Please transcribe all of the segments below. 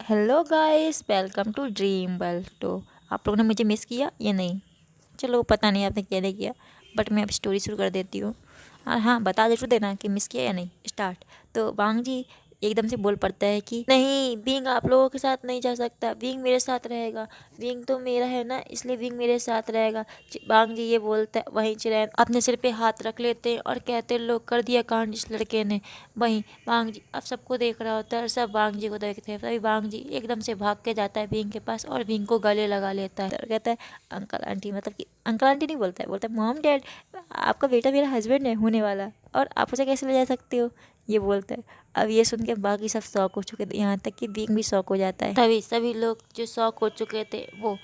Hello guys, welcome to dream world. तो आप लोगों ने मुझे मिस किया या नहीं? चलो पता नहीं आपने क्या नहीं किया, बट मैं अब स्टोरी शुरू कर देती हूँ। और हाँ, बता जरूर देना कि मिस किया या नहीं। स्टार्ट। तो वांग जी एकदम से बोल पड़ता है कि नहीं, विंग आप लोगों के साथ नहीं जा सकता, विंग मेरे साथ रहेगा। विंग तो मेरा है ना, इसलिए विंग मेरे साथ रहेगा। वांग जी ये बोलता है, वहीं चिरैन अपने सिर पे हाथ रख लेते हैं और कहते हैं, लोग कर दिया कांड इस लड़के ने। वहीं वांग जी अब सबको देख रहा होता है और सब वांग जी को देखते हैं। तभी वांग जी एकदम से भाग के जाता है विंग के पास और विंग को गले लगा लेता है और कहता है, अंकल आंटी, मतलब कि अंकल आंटी नहीं बोलता है, बोलता है मॉम डैड, आपका बेटा मेरा हस्बैंड है होने वाला, और आप उसे कैसे ले जा सकते हो, ये बोलता है। अब ये सुन के बाकी सब शौक हो चुके थे, यहाँ तक कि विंग भी शौक हो जाता है। तभी सभी लोग जो शौक हो चुके थे वो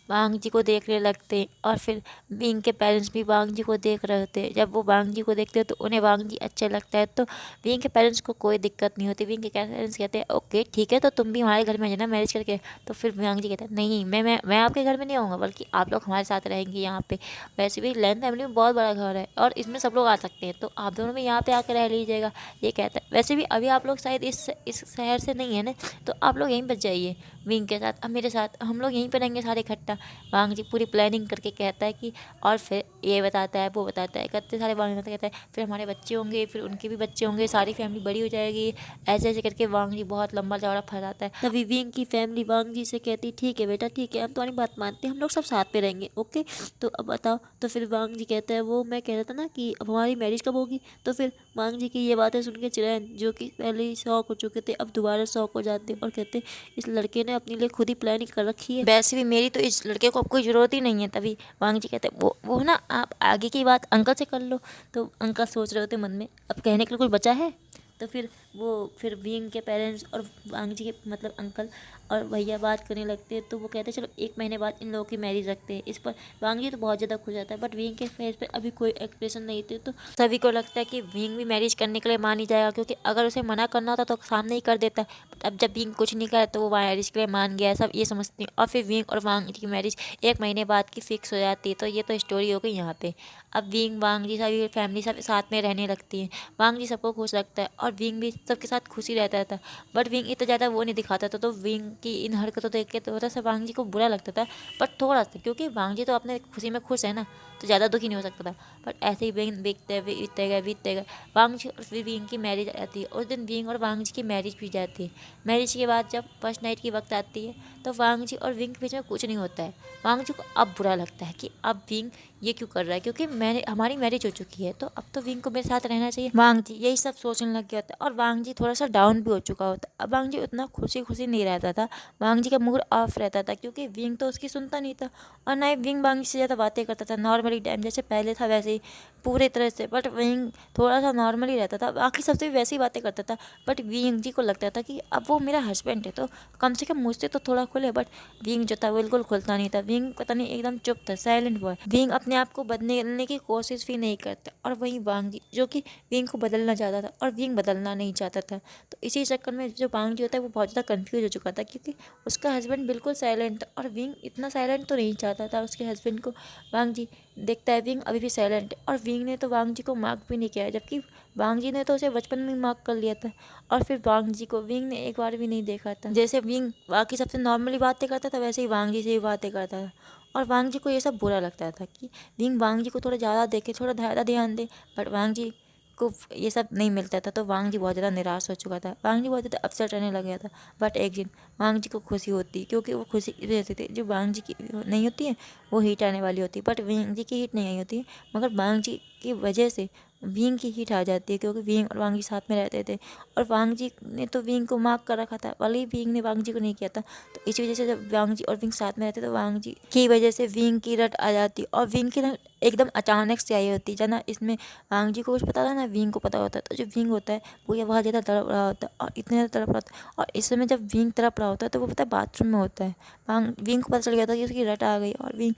वांग जी को देखने लगते हैं, और फिर विंग के पेरेंट्स भी वांग जी को देख रहे होते हैं। जब वो वांग जी को देखते हैं तो उन्हें वांग जी अच्छा लगता है, तो विंग के पेरेंट्स को कोई दिक्कत नहीं होती। विंग के पेरेंट्स कहते हैं, ओके ठीक है, तो तुम भी हमारे घर में जाना मैरिज करके। तो फिर वांग जी कहते हैं, नहीं, मैं आपके घर में नहीं आऊँगा, बल्कि आप लोग हमारे साथ रहेंगे यहाँ पे। वैसे भी लैन फैमिली में बहुत बड़ा घर है और इसमें सब लोग आ सकते हैं, तो आप दोनों भी यहाँ पे आकर रह लीजिएगा, ये कहता है। वैसे भी अभी आप लोग शायद इस शहर से नहीं है ना, तो आप लोग यहीं बच जाइए विंग के साथ, अब मेरे साथ हम लोग यहीं पर रहेंगे सारे इकट्ठा। वांग जी पूरी प्लानिंग करके कहता है कि, और फिर ये बताता है वो बताता है, कितने सारे वांग कहता है, फिर हमारे बच्चे होंगे, फिर उनके भी बच्चे होंगे, सारी फैमिली बड़ी हो जाएगी। ऐसे ऐसे करके वांग जी बहुत लंबा चौड़ा फंसाता है। तभी विंग की फैमिली वांग जी से कहती, ठीक है बेटा, ठीक है, हम तुम्हारी बात मानते हैं, हम लोग सब साथ में रहेंगे, ओके। तो अब बताओ। तो फिर वांग जी कहता है, वो मैं कह रहा था ना कि अब हमारी मैरिज कब होगी। तो फिर वांग जी की ये बातें सुन के चिरैन, जो कि पहले ही शौक हो चुके थे, अब दोबारा शौक हो जाते और कहते, इस लड़के ने अपने लिए खुद ही प्लानिंग कर रखी है, वैसे भी मेरी तो इस लड़के को अब कोई ज़रूरत ही नहीं है। तभी वांग जी कहते, वो ना, आप आगे की बात अंकल से कर लो। तो अंकल सोच रहे होते मन में, अब कहने के लिए कुछ बचा है। तो फिर विंग के पेरेंट्स और वांग जी के मतलब अंकल और भैया बात करने लगते हैं। तो वो कहते हैं, चलो 1 महीने बाद इन लोगों की मैरिज रखते हैं। इस पर वांग जी तो बहुत ज़्यादा खुश जाता है, बट विंग के फेस पे अभी कोई एक्सप्रेशन नहीं थे। तो सभी को लगता है कि विंग भी मैरिज करने के लिए मान ही जाएगा, क्योंकि अगर उसे मना करना होता तो सामने ही कर देता। बट अब जब विंग कुछ नहीं करे तो वो मैरिज के लिए मान गया, सब ये समझते हैं। और फिर विंग और वांग जी की मैरिज 1 महीने बाद की फिक्स हो जाती है। तो ये तो स्टोरी हो गई यहाँ पे। अब विंग वांग जी सभी फैमिली सब साथ में रहने लगती है। वांग जी सबको खुश रखता है और विंग भी सबके साथ खुशी रहता था। बट विंग इतना ज़्यादा वो नहीं दिखाता था, तो विंग की इन हरकतों देख के तो होता सा वांग जी को बुरा लगता था, बट थोड़ा सा, क्योंकि वांग जी तो अपने खुशी में खुश है ना, तो ज़्यादा दुखी नहीं हो सकता था। बट ऐसे ही विंग बीतते गए वांग जी और फिर विंग की मैरिज आती है। उस दिन विंग और वांग जी की मैरिज भी जाती है। मैरिज के बाद जब फर्स्ट नाइट की वक्त आती है, तो वांग जी और विंग के बीच में कुछ नहीं होता है। वांग जी को अब बुरा लगता है कि अब विंग ये क्यों कर रहा है, क्योंकि मैंने हमारी मैरिज हो चुकी है, तो अब तो विंग को मेरे साथ रहना चाहिए। वांग जी यही सब सोचने लग गया था और वांग जी थोड़ा सा डाउन भी हो चुका होता। अब वांग जी उतना खुशी खुशी नहीं रहता था, वांग जी का मूड ऑफ रहता था, क्योंकि विंग तो उसकी सुनता नहीं था और ना ही विंग वांग जी से ज़्यादा बातें करता था। नॉर्मली टाइम जैसे पहले था वैसे ही पूरे तरह से, बट विंग थोड़ा सा नॉर्मली रहता था, बाकी सबसे भी वैसी ही बातें करता था। बट विंग जी को लगता था कि अब वो मेरा हस्बैंड है, तो कम से कम मुझसे तो थोड़ा खुले। बट विंग जो था बिल्कुल खुलता नहीं था। विंग पता नहीं एकदम चुप था, साइलेंट बॉय। विंग अपने आप को बदलने की कोशिश भी नहीं करता, और वहीं वांग जी जो कि विंग को बदलना चाहता था और विंग बदलना नहीं चाहता था। तो इसी चक्कर में जो वांग जी होता है वो बहुत ज़्यादा कंफ्यूज हो चुका था, क्योंकि उसका हस्बैंड बिल्कुल साइलेंट था और विंग इतना साइलेंट तो नहीं चाहता था उसके हस्बैंड को। वांग जी देखता है विंग अभी भी साइलेंट है, और विंग ने तो वांग जी को मार्क भी नहीं किया है, जबकि वांग जी ने तो उसे बचपन में मार्क कर लिया था। और फिर वांग जी को विंग ने एक बार भी नहीं देखा था। जैसे विंग बाकी सबसे नॉर्मली बातें करता था, वैसे ही वांग जी से भी बातें करता था, और वांग जी को ये सब बुरा लगता था कि विंग वांग जी को थोड़ा ज़्यादा देखे, थोड़ा ज़्यादा ध्यान दे। बट वांग जी को ये सब नहीं मिलता था, तो वांग जी बहुत ज़्यादा निराश हो चुका था। वांग जी बहुत ज़्यादा अपसेट रहने लग गया था। बट एक दिन वांग जी को खुशी होती, क्योंकि वो खुशी रहती थी जो वांग जी की नहीं होती है, वो हीट आने वाली होती, बट वांग जी की हीट नहीं आई होती, मगर वांग जी की वजह से विंग की हीट आ जाती है, क्योंकि विंग और वांग जी साथ में रहते थे और वांग जी ने तो विंग को मार्क कर रखा था, भले ही विंग ने वांग जी को नहीं किया था। तो इसी वजह से जब वांग जी और विंग साथ में रहते तो वांग जी की वजह से विंग की रट आ जाती, और विंग की रट एकदम अचानक से आई होती है ना। इसमें वांग जी को कुछ पता था ना, विंग को पता होता है। तो जो विंग होता है वो ये बहुत ज़्यादा तड़प रहा होता है, और इतने ज़्यादा तड़प रहा होता है, और इस समय जब विंग तड़प रहा होता है तो वो पता है बाथरूम में होता है। विंग को पता चल गया था कि उसकी रट आ गई, और विंग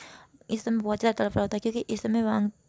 इस समय बहुत ज़्यादा तड़प रहा होता है, क्योंकि इस समय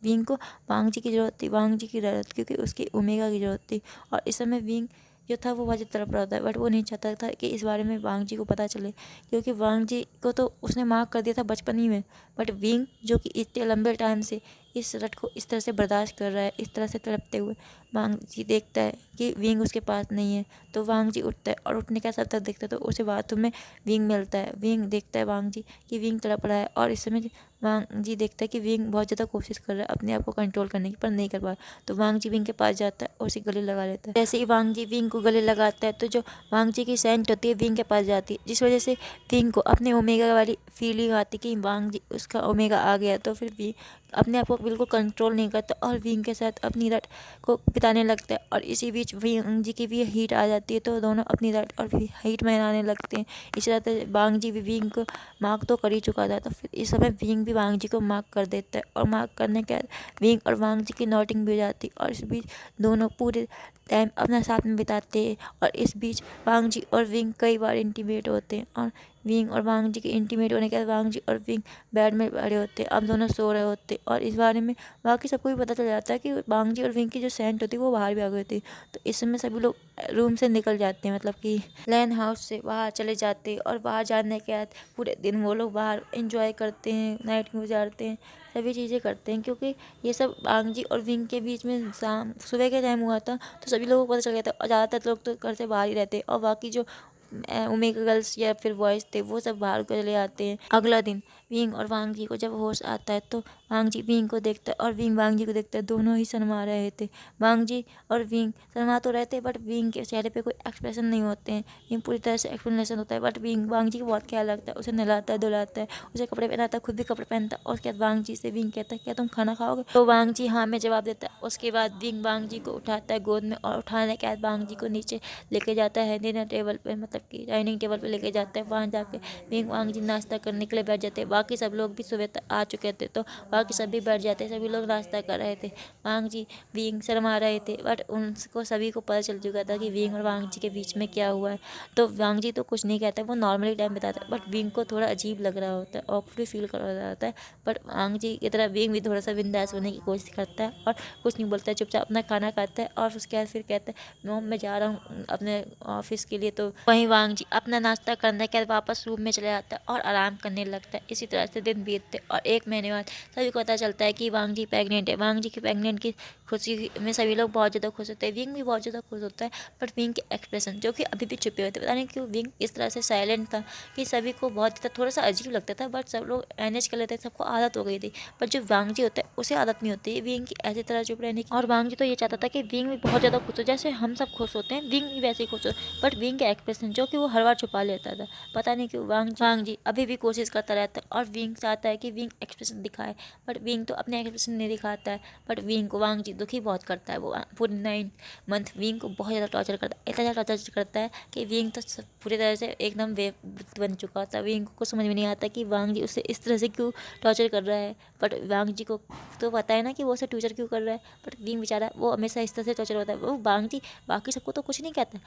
विंग को वांग जी की ज़रूरत थी, वांग जी की ज़रूरत, क्योंकि उसकी ओमेगा की ज़रूरत थी। और इस समय विंग जो था वो बहुत ज़्यादा तड़प रहा होता है, बट वो नहीं चाहता था कि इस बारे में वांग जी को पता चले, क्योंकि वांग जी को तो उसने मार्क कर दिया था बचपन ही में। बट विंग जो कि इतने लंबे टाइम से इस रट को इस तरह से बर्दाश्त कर रहा है, इस तरह से तड़पते हुए, वांग जी देखता है कि विंग उसके पास नहीं है, तो वांग जी उठता है और उठने के साथ तक देखता है तो उसे बाथरूम में विंग मिलता है। विंग देखता है वांग जी कि विंग तड़प रहा है और इस समय वांग जी देखता है कि विंग बहुत ज़्यादा कोशिश कर रहा है अपने आप को कंट्रोल करने की, पर नहीं कर पा रहा। तो वांग जी विंग के पास जाता है और उसे गले लगा लेता है। जैसे ही वांग जी विंग को गले लगाता है तो जो वांग जी की सेंट होती है विंग के पास जाती है, जिस वजह से विंग को अपने ओमेगा वाली फीलिंग आती कि वांग जी उसका ओमेगा आ गया। तो फिर भी अपने आप को बिल्कुल कंट्रोल नहीं करता और विंग के साथ अपनी रात को बिताने लगता है। और इसी बीच वांग जी की भी हीट आ जाती है, तो दोनों अपनी रात और हीट मनाने लगते हैं। इस तरह से वांग जी भी विंग को मार्क तो कर ही चुका था, तो फिर इस समय विंग भी वांग जी को मार्क कर देता है और मार्क करने के बाद विंग और वांग जी की नोटिंग भी हो जाती है और इस बीच दोनों पूरे टाइम अपना साथ में बिताते हैं। और इस बीच वांग जी और विंग कई बार इंटीमेट होते हैं और विंग और वांग जी के इंटीमेट होने के बाद वांग जी और विंग बेड में पड़े होते हैं। अब दोनों सो रहे होते हैं और इस बारे में बाकी सबको भी पता चल जाता है कि वांग जी और विंग की जो सेंट होती है वो बाहर भी आ गई थी। तो इस समय सभी लोग रूम से निकल जाते हैं, मतलब कि लैन हाउस से बाहर चले जाते हैं। और बाहर जाने के बाद पूरे दिन वो लोग बाहर इंजॉय करते हैं, नाइट में गुजारते हैं, सभी चीज़ें करते हैं। क्योंकि ये सब वांग जी और विंग के बीच में सुबह के टाइम हुआ था, तो सभी लोगों को पता चल गया था और ज़्यादातर लोग तो घर से बाहर ही रहते हैं और बाकी जो ओमेगा गर्ल्स या फिर बॉयज़ थे वो सब बाहर चले आते हैं। अगला दिन विंग और वांग जी को जब होश आता है तो वांग जी विंग को देखता है और विंग वांग जी को देखता है। दोनों ही शर्मा रहे थे, वांग जी और विंग शर्मा तो रहते हैं बट विंग के चेहरे पे कोई एक्सप्रेशन नहीं होते हैं। विंग पूरी तरह से एक्सप्लेनेशन होता है बट विंग वांग जी को बहुत ख्याल रखता है, उसे नहलाता है, धुलाता है, उसे कपड़े पहनाता है, खुद भी कपड़े पहनता है। और उसके बाद वांग जी से विंग कहता है क्या तुम खाना खाओगे, तो वांग जी हाँ में जवाब देता है। उसके बाद विंग वांग जी को उठाता है गोद में और उठाने के बाद वांग जी को नीचे लेके जाता है डिनर टेबल पे, मतलब कि डाइनिंग टेबल पे लेके जाता है। वहाँ जाके विंग वांग जी नाश्ता करने के लिए बैठ जाते हैं। बाकी सब लोग भी सुबह तक आ चुके थे तो बाकी सब भी बैठ जाते हैं, सभी लोग नाश्ता कर रहे थे। वांग जी विंग शर्मा रहे थे बट उनको सभी को पता चल चुका था कि विंग और वांग जी के बीच में क्या हुआ है। तो वांग जी तो कुछ नहीं कहता, वो नॉर्मली टाइम बिताता है बट विंग को थोड़ा अजीब लग रहा होता है, ऑकवर्ड फील कर रहा होता है। बट वांग जी की तरह विंग भी थोड़ा सा बिंदास होने की कोशिश करता है और कुछ नहीं बोलता है, चुपचाप अपना खाना खाता है। और उसके बाद फिर कहता है मोम मैं जा रहा हूँ अपने ऑफिस के लिए। तो वहीं वांग जी अपना नाश्ता करने के बाद वापस रूम में चले जाता है और आराम करने लगता है। इसी तरह से दिन बीतते और 1 महीने बाद सभी को पता चलता है कि वांग जी प्रेग्नेंट है। वांग जी की प्रेग्नेंट की खुशी में सभी लोग बहुत ज़्यादा खुश होते हैं, विंग भी बहुत ज़्यादा खुश होता है। बट विंग के एक्सप्रेशन जो कि अभी भी छुपे हुए थे, पता नहीं क्यों विंग इस तरह से साइलेंट था कि सभी को बहुत ज़्यादा थोड़ा सा अजीब लगता था। बट सब लोग मैनेज कर लेते थे, सबको आदत हो गई थी। बट जो वांग जी होता है उसे आदत नहीं होती विंग की ऐसी तरह चुप रहने की। और वांग जी तो ये चाहता था कि विंग भी बहुत ज़्यादा खुश हो, जैसे हम सब खुश होते हैं विंग भी वैसे ही खुश हो। बट विंग का एक्सप्रेशन जो कि वो हर बार छुपा लेता था, पता नहीं क्यों वांग जी अभी भी कोशिश करता रहता है। और विंग चाहता है कि विंग एक्सप्रेशन दिखाए बट विंग तो अपने एक्सप्रेशन नहीं दिखाता है। बट विंग को वांग जी दुखी बहुत करता है। वो पूरे 9 मंथ विंग को बहुत ज़्यादा टॉर्चर करता है, इतना ज़्यादा टॉर्चर करता है कि विंग तो पूरी तरह से एकदम वे बन चुका था। विंग को कुछ समझ में नहीं आता कि वांग जी उसे इस तरह से क्यों टॉर्चर कर रहा है। बट वांग जी को तो पता है ना कि वो उसे टॉर्चर क्यों कर रहा है, बट विंग बेचारा वो हमेशा इस तरह से टॉर्चर होता है। वो वांग जी बाकी सबको तो कुछ नहीं कहता,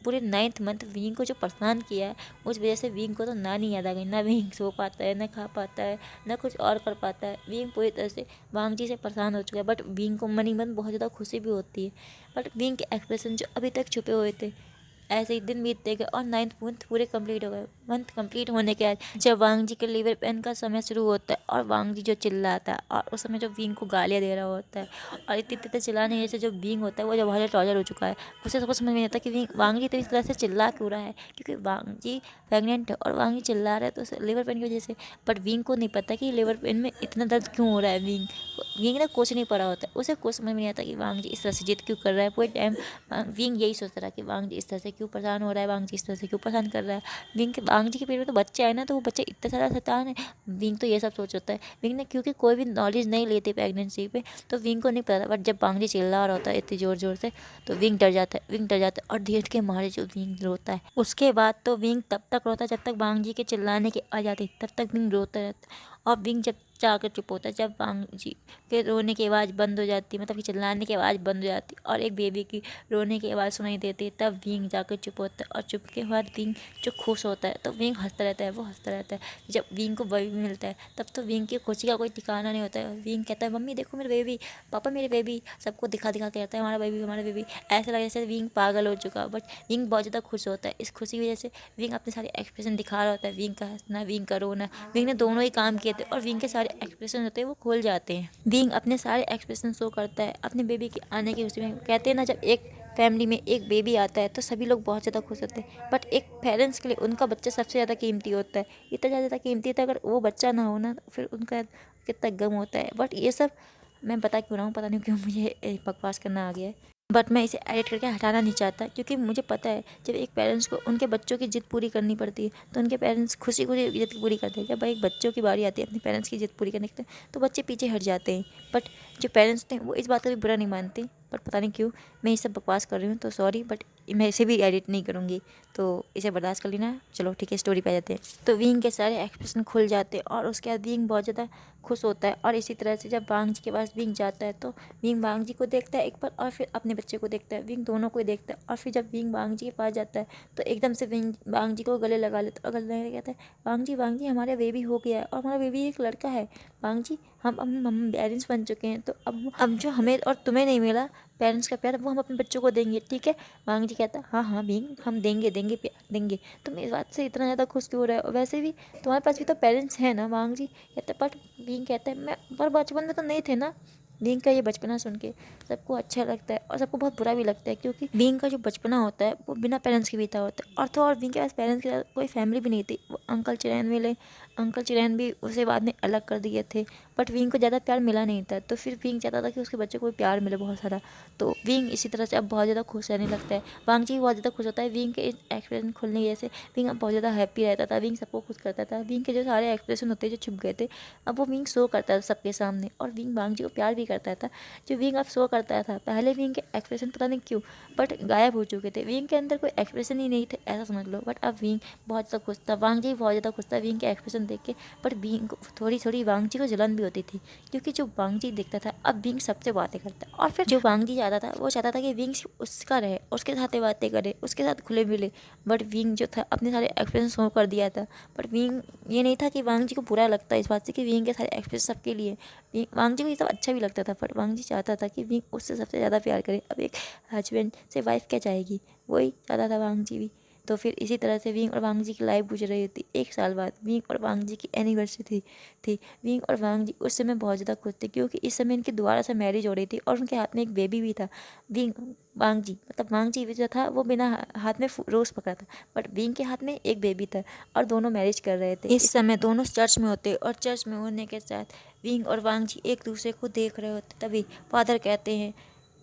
पूरे 9th मंथ विंग को जो परेशान किया है उस वजह से विंग को तो ना नहीं याद आ गई, ना विंग सो पाता है, ना खा पाता है, ना कुछ और कर पाता है। विंग पूरी तरह से वांग जी से परेशान हो चुका है। बट विंग को मन ही मन बहुत ज़्यादा खुशी भी होती है। बट विंग के एक्सप्रेशन जो अभी तक छुपे हुए थे, ऐसे ही दिन बीतते गए और 9th मंथ पूरे कंप्लीट हो गए। मंथ कंप्लीट होने के बाद जब वांग जी के लीवर पेन का समय शुरू होता है और वांग जी जो चिल्लाता है और उस समय जो विंग को गालियाँ दे रहा होता है और इतने इतने चिल्लाने जैसे जो विंग होता है वो जब बहुत टॉर्चर हो चुका है, उसे सबको समझ में नहीं आता कि वांग जी तो इस तरह से चिल्ला क्यों रहा है, क्योंकि वांग जी प्रेग्नेंट है और वांग जी चिल्ला रहा है तो लीवर पेन की वजह से। बट विंग को नहीं पता कि लीवर पेन में इतना दर्द क्यों हो रहा है। विंग ने कुछ नहीं पड़ा होता है, उसे कुछ समझ में नहीं आता कि वांग जी इस तरह से जिद क्यों कर रहा है। पूरे टाइम विंग यही सोचता रहा कि वांग जी इस तरह से क्यों परेशान हो रहा है, वांग जी इस तरह से क्यों परेशान कर रहा है। वांग जी के पेट में तो बच्चे आए ना, तो वो बच्चे इतना सारा शैतान है। विंग तो ये सब सोच होता है। विंग ने क्योंकि कोई भी नॉलेज नहीं लेती प्रेगनेंसी पे, तो विंग को नहीं पता। बट जब वांग जी चिल्ला रहा होता है इतनी ज़ोर ज़ोर से तो विंग डर जाता है, विंग डर जाता है और धीरे के मारे जो विंग रोता है। उसके बाद तो विंग तब तक रोता है जब तक वांग जी के चिल्लाने की आ जाती, तब तक विंग रोता रहता है। और विंग जब जाकर चुप होता है, जब वांग जी के रोने की आवाज़ बंद हो जाती, मतलब कि चिल्लाने की आवाज़ बंद हो जाती और एक बेबी की रोने की आवाज़ सुनाई देती, तब विंग जाकर चुप होता है। और चुप के बाद विंग जो खुश होता है तो विंग हंसता रहता है, वो हंसता रहता है। जब विंग को बेबी मिलता है तब तो विंग की खुशी का कोई ठिकाना नहीं होता है। विंग कहता है मम्मी देखो मेरे बेबी, पापा मेरे बेबी, सबको दिखा दिखा के कहता है हमारा बेबी हमारा बेबी। ऐसा लगे जैसे विंग पागल हो चुका। बट विंग बहुत ज़्यादा खुश होता है। इस खुशी की वजह से विंग अपने सारे एक्सप्रेशन दिखा रहा होता है, विंग का हंसना, विंग का रोना। विंग ने दोनों ही काम किए थे और विंग के सारे सारे एक्सप्रेशन होते हैं वो खोल जाते हैं। विंग अपने सारे एक्सप्रेशन शो करता है अपने बेबी के आने की खुशी में। कहते हैं ना, जब एक फैमिली में एक बेबी आता है तो सभी लोग बहुत ज़्यादा खुश होते हैं, बट एक पेरेंट्स के लिए उनका बच्चा सबसे ज़्यादा कीमती होता है। इतना ज़्यादा कीमती होता है, अगर वो बच्चा ना हो ना तो फिर उनका कितना गम होता है। बट ये सब मैं बता क्यों रहा हूँ, पता नहीं क्यों मुझे बकवास करना आ गया है, बट मैं इसे एडिट करके हटाना नहीं चाहता, क्योंकि मुझे पता है जब एक पेरेंट्स को उनके बच्चों की जिद पूरी करनी पड़ती है तो उनके पेरेंट्स खुशी खुशी जिद पूरी करते हैं। जब एक बच्चों की बारी आती है अपने पेरेंट्स की जिद पूरी करने के लिए तो बच्चे पीछे हट जाते हैं। बट जो पेरेंट्स थे वो इस बात का भी बुरा नहीं मानते, बट पता नहीं क्यों मैं ये सब बकवास कर रही हूँ, तो सॉरी, बट मैं इसे भी एडिट नहीं करूँगी, तो इसे बर्दाश्त कर लेना। चलो ठीक है, स्टोरी पे आ जाते हैं। तो विंग के सारे एक्सप्रेशन खुल जाते हैं और उसके बाद विंग बहुत ज़्यादा खुश होता है। और इसी तरह से जब बांग जी के पास विंग जाता है तो विंग बांग जी को देखता है एक बार और फिर अपने बच्चे को देखता है, विंग दोनों को ही देखता है। और फिर जब विंग बांग जी के पास जाता है तो एकदम से विंग बांग जी को गले लगा लेता है और गले लगा कहता है, बांग जी हमारा बेबी हो गया है और हमारा बेबी एक लड़का है। बांग जी हम पेरेंट्स बन चुके हैं, तो अब जो हमें और तुम्हें नहीं मिला पेरेंट्स का प्यार वो हम अपने बच्चों को देंगे, ठीक है। बांग जी कहता है हाँ विंग, हम देंगे देंगे प्यार देंगे। तुम इस बात से इतना ज़्यादा खुश क्यों हो रहे हो, वैसे भी तुम्हारे पास भी तो पेरेंट्स हैं ना। बांग जी कहता है बट विंग कहता है मैं पर बचपन में तो नहीं थे ना। विंग का ये बचपना सुन के सबको अच्छा लगता है और सबको बहुत बुरा भी लगता है, क्योंकि विंग का जो बचपना होता है वो बिना पेरेंट्स के बीता होता है। और तो और विंग के पास पेरेंट्स के साथ कोई फैमिली भी नहीं थी। वो अंकल चिरैन मिले, अंकल चिरैन भी उसे बाद में अलग कर दिए थे, बट विंग को ज़्यादा प्यार मिला नहीं था। तो फिर विंग चाहता था कि उसके बच्चे को भी प्यार मिले बहुत सारा। तो विंग इसी तरह से अब बहुत ज़्यादा खुश रहने लगता है। वांग जी बहुत ज़्यादा खुश होता है विंग के इस एक्सप्रेशन खुलने की वजह से। विंग अब बहुत ज़्यादा हैप्पी रहता था, विंग सबको खुश करता था। विंग के जो सारे एक्सप्रेशन होते जो छुप गए थे अब वो विंग शो करता था सबके सामने, और विंग वांग जी को प्यार भी करता था। जो विंग अब शो करता था, पहले विंग के एक्सप्रेशन पता नहीं क्यों बट गायब हो चुके थे, विंग के अंदर कोई एक्सप्रेशन ही नहीं थे ऐसा समझ लो। बट अब विंग बहुत ज़्यादा खुश था, वांग जी बहुत ज़्यादा खुश था विंग के एक्सप्रेशन देख के। बट विंग को थोड़ी थोड़ी वांग जी को जलन भी होती थी, क्योंकि जो वांग जी देखता था अब विंग सबसे बातें करता है। और फिर जो वांग जी चाहता था वो चाहता था कि विंग सिर्फ उसका रहे, उसके साथ बातें करे, उसके साथ खुले मिले। बट विंग जो था अपने सारे एक्सप्रेशन शो कर दिया था। बट विंग ये नहीं था कि वांग जी को बुरा लगता इस बात से कि विंग के सारे एक्सप्रेशन सबके लिए। वांग जी को ये सब अच्छा भी लगता था, बट वांग जी चाहता था कि विंग उससे सबसे ज़्यादा प्यार करे। अब एक हस्बैंड से वाइफ क्या चाहेगी, वही चाहता था वांग जी भी। तो फिर इसी तरह से विंग और वांग जी की लाइफ गुजर रही थी। 1 साल बाद विंग और वांग जी की एनिवर्सरी थी। विंग और वांग जी उस समय बहुत ज़्यादा खुश थे, क्योंकि इस समय इनकी दोबारा से मैरिज हो रही थी और उनके हाथ में एक बेबी भी था। विंग वांग जी मतलब वांग जी जो था वो बिना हाथ में रोज़ पकड़ा था, बट विंग के हाथ में एक बेबी था और दोनों मैरिज कर रहे थे। इस समय दोनों चर्च में होते और चर्च में होने के साथ विंग और वांग जी एक दूसरे को देख रहे होते। तभी फादर कहते हैं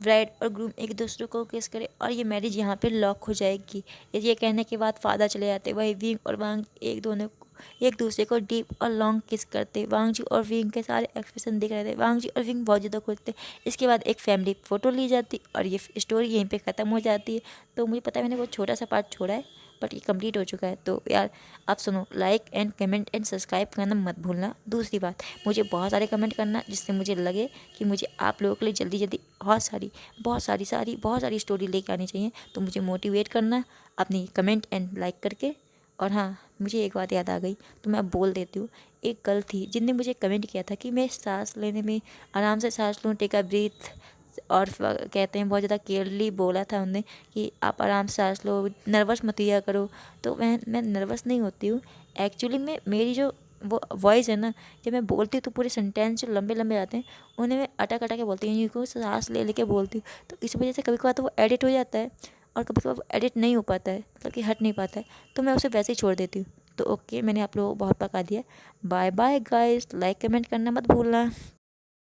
ब्राइड और ग्रूम एक दूसरे को किस करे और ये मैरिज यहाँ पे लॉक हो जाएगी। ये कहने के बाद फादर चले जाते, वही विंग और वांग एक दूसरे को डीप और लॉन्ग किस करते। वांग जी और विंग के सारे एक्सप्रेशन दिख रहे थे, वांग जी और विंग बहुत ज़्यादा खुश थे। इसके बाद एक फैमिली फ़ोटो ली जाती और ये स्टोरी यहीं पे ख़त्म हो जाती है। तो मुझे पता है मैंने बहुत छोटा सा पार्ट छोड़ा है, बट ये कंप्लीट हो चुका है। तो यार आप सुनो, like and comment and subscribe करना मत भूलना। दूसरी बात, मुझे बहुत सारे कमेंट करना जिससे मुझे लगे कि मुझे आप लोगों के लिए जल्दी जल्दी बहुत सारी स्टोरी लेके आनी चाहिए। तो मुझे मोटिवेट करना अपनी कमेंट एंड लाइक करके। और हाँ, मुझे एक बात याद आ गई तो मैं अब बोल देती हूँ। एक गर्ल थी जिनने मुझे कमेंट किया था कि मैं सांस लेने में आराम से सांस लूँ, टेक अ ब्रीथ, और कहते हैं बहुत ज़्यादा केयरली बोला था उन्होंने कि आप आराम से सांस लो, नर्वस मत लिया करो। तो मैं नर्वस नहीं होती हूँ एक्चुअली। में मेरी जो वो वॉइस है ना, जब मैं बोलती हूँ तो पूरे सेंटेंस जो लंबे लंबे आते हैं उन्हें मैं अटक के बोलती हूँ, क्योंकि सांस ले लेके बोलती हूँ। तो इस वजह से कभी कभार तो वो एडिट हो जाता है और कभी कभार वो एडिट नहीं हो पाता है, मतलब कि हट नहीं पाता है, तो मैं उसे वैसे ही छोड़ देती हूँ। तो ओके, मैंने आप लोगों को बहुत पका दिया। Bye bye guys, like comment करना मत भूलना।